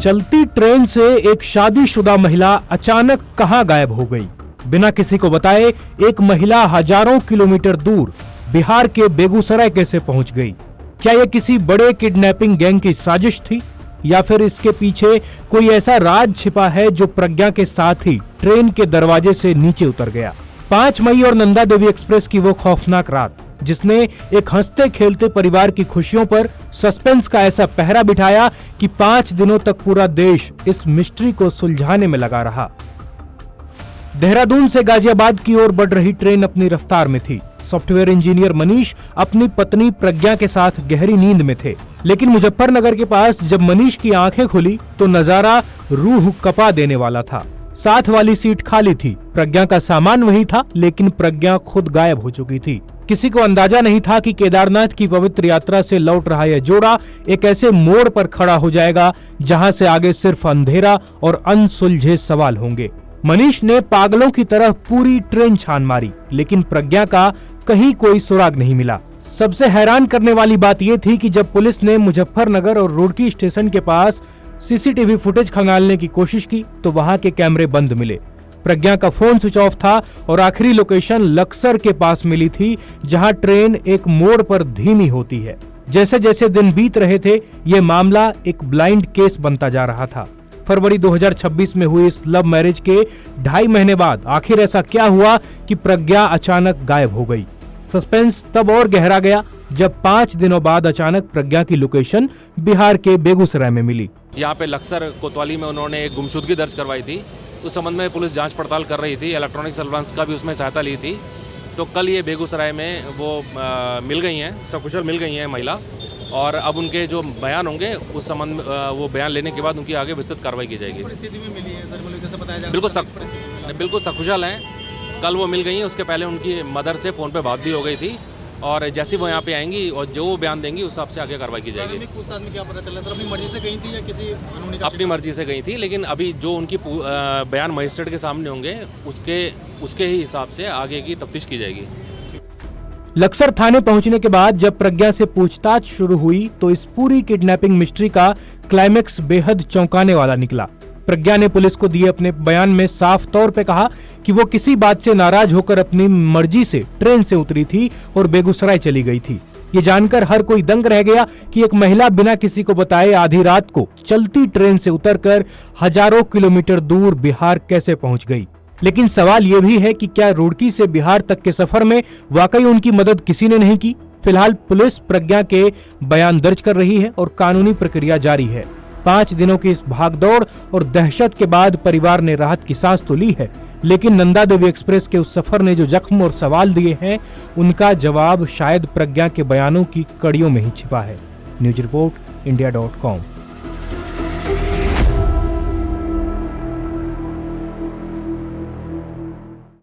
चलती ट्रेन से एक शादीशुदा महिला अचानक कहां गायब हो गई? बिना किसी को बताए एक महिला हजारों किलोमीटर दूर बिहार के बेगूसराय कैसे पहुंच गई? क्या यह किसी बड़े किडनैपिंग गैंग की साजिश थी या फिर इसके पीछे कोई ऐसा राज छिपा है जो प्रज्ञा के साथ ही ट्रेन के दरवाजे से नीचे उतर गया? 5 मई और नंदा देवी एक्सप्रेस की वो खौफनाक रात, जिसने एक हंसते खेलते परिवार की खुशियों पर सस्पेंस का ऐसा पहरा बिठाया कि 5 दिनों तक पूरा देश इस मिस्ट्री को सुलझाने में लगा रहा। देहरादून से गाजियाबाद की ओर बढ़ रही ट्रेन अपनी रफ्तार में थी। सॉफ्टवेयर इंजीनियर मनीष अपनी पत्नी प्रज्ञा के साथ गहरी नींद में थे, लेकिन मुजफ्फरनगर के पास जब मनीष की आंखें खुली तो नजारा रूह कपा देने वाला था। साथ वाली सीट खाली थी, प्रज्ञा का सामान वही था, लेकिन प्रज्ञा खुद गायब हो चुकी थी। किसी को अंदाजा नहीं था कि केदारनाथ की पवित्र यात्रा से लौट रहा यह जोड़ा एक ऐसे मोड़ पर खड़ा हो जाएगा जहां से आगे सिर्फ अंधेरा और अनसुलझे सवाल होंगे। मनीष ने पागलों की तरह पूरी ट्रेन छान मारी, लेकिन प्रज्ञा का कहीं कोई सुराग नहीं मिला। सबसे हैरान करने वाली बात यह थी कि जब पुलिस ने मुजफ्फरनगर और रुड़की स्टेशन के पास सीसीटीवी फुटेज खंगालने की कोशिश की तो वहां के कैमरे बंद मिले। प्रज्ञा का फोन स्विच ऑफ था और आखिरी लोकेशन लक्सर के पास मिली थी, जहां ट्रेन एक मोड़ पर धीमी होती है। जैसे जैसे दिन बीत रहे थे, ये मामला एक ब्लाइंड केस बनता जा रहा था। फरवरी 2026 में हुई इस लव मैरिज के 2.5 महीने बाद आखिर ऐसा क्या हुआ कि प्रज्ञा अचानक गायब हो गई? सस्पेंस तब और गहरा गया जब 5 दिनों बाद अचानक प्रज्ञा की लोकेशन बिहार के बेगूसराय में मिली। यहाँ पे लक्सर कोतवाली में उन्होंने एक गुमशुदगी दर्ज करवाई थी। उस संबंध में पुलिस जांच पड़ताल कर रही थी, इलेक्ट्रॉनिक सर्विलांस का भी उसमें सहायता ली थी। तो कल ये बेगूसराय में वो मिल गई हैं, सकुशल मिल गई हैं महिला, और अब उनके जो बयान होंगे उस संबंध में वो बयान लेने के बाद उनकी आगे विस्तृत कार्रवाई की जाएगी। परिस्थिति में मिली है सर, जैसे बताया जा रहा है बिल्कुल सकुशल हैं। कल वो मिल गई हैं, उसके पहले उनकी मदर से फ़ोन पे बात भी हो गई थी, और जैसे वो यहाँ पे आएंगी और जो वो बयान देंगी उस हिसाब से आगे कार्रवाई की जाएगी। क्या पता चला सर, अपनी मर्जी से गई थी या किसी अपनी मर्जी से गई थी, लेकिन अभी जो उनकी बयान मजिस्ट्रेट के सामने होंगे उसके ही हिसाब से आगे की तफ्तीश की जाएगी। लक्सर थाने पहुंचने के बाद जब प्रज्ञा से पूछताछ शुरू हुई तो इस पूरी किडनैपिंग मिस्ट्री का क्लाइमेक्स बेहद चौंकाने वाला निकला। प्रज्ञा ने पुलिस को दिए अपने बयान में साफ तौर पे कहा कि वो किसी बात से नाराज होकर अपनी मर्जी से ट्रेन से उतरी थी और बेगूसराय चली गई थी। ये जानकर हर कोई दंग रह गया कि एक महिला बिना किसी को बताए आधी रात को चलती ट्रेन से उतरकर हजारों किलोमीटर दूर बिहार कैसे पहुंच गई। लेकिन सवाल ये भी है कि क्या रुड़की से बिहार तक के सफर में वाकई उनकी मदद किसी ने नहीं की? फिलहाल पुलिस प्रज्ञा के बयान दर्ज कर रही है और कानूनी प्रक्रिया जारी है। 5 दिनों की इस भागदौड़ और दहशत के बाद परिवार ने राहत की सांस तो ली है, लेकिन नंदा देवी एक्सप्रेस के उस सफर ने जो जख्म और सवाल दिए हैं, उनका जवाब शायद प्रज्ञा के बयानों की कड़ियों में ही छिपा है। News report, India.com।